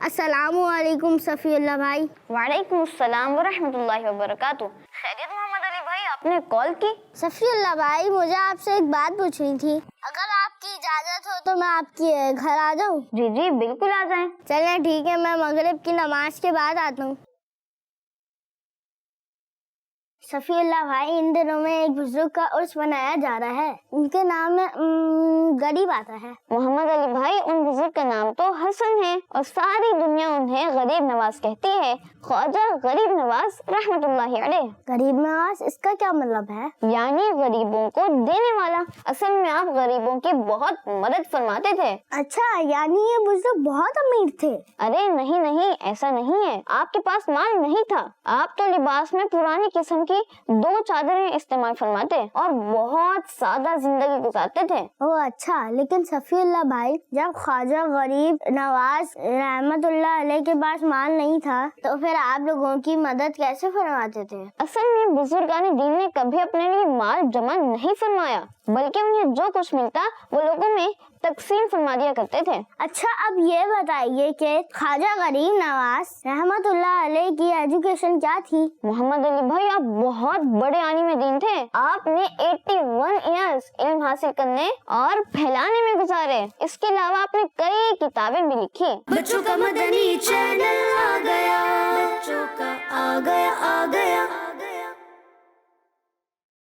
السلام علیکم صفی اللہ بھائی. وعلیکم السلام ورحمۃ اللہ وبرکاتہ. خیریت محمد علی بھائی، آپ نے کال کی؟ صفی اللہ بھائی مجھے آپ سے ایک بات پوچھنی تھی. اگر آپ کی اجازت ہو تو میں آپ کے گھر آ جاؤں؟ جی جی بالکل آ جائیں. چلیں ٹھیک ہے، میں مغرب کی نماز کے بعد آتا ہوں. صفی اللہ بھائی، ان دنوں میں ایک بزرگ کا عرس منایا جا رہا ہے. ان کے نام میں غریب آتا ہے. محمد علی بھائی، ان بزرگ کا نام تو حسن ہے اور ساری دنیا انہیں غریب نواز کہتی ہے. خواجہ غریب نواز رحمت اللہ علیہ. غریب نواز، اس کا کیا مطلب ہے؟ یعنی غریبوں کو دینے والا. اصل میں آپ غریبوں کی بہت مدد فرماتے تھے. اچھا، یعنی یہ بزرگ بہت امیر تھے؟ ارے نہیں، ایسا نہیں ہے. آپ کے پاس مال نہیں تھا. آپ تو لباس میں پرانی قسم کی 2 چادریں استعمال فرماتے اور بہت سادہ زندگی گزارتے تھے. اچھا، لیکن صفی اللہ بھائی، جب خواجہ غریب نواز رحمت اللہ علیہ کے پاس مال نہیں تھا تو پھر آپ لوگوں کی مدد کیسے فرماتے تھے؟ اصل میں بزرگان دین نے کبھی اپنے لیے مال جمع نہیں فرمایا، بلکہ انہیں جو کچھ ملتا وہ لوگوں میں تقسیم فرما دیا کرتے تھے. اچھا، اب یہ بتائیے کہ خواجہ غریب نواز رحمت اللہ علیہ کی ایجوکیشن کیا تھی؟ محمد علی بھائی، آپ بہت بڑے عالم دین تھے. آپ نے 81 ایئرز علم حاصل کرنے اور پھیلانے میں گزارے. اس کے علاوہ آپ نے کئی کتابیں بھی لکھی. بچوں کا مدنی چینل آ گیا، بچوں کا آ گیا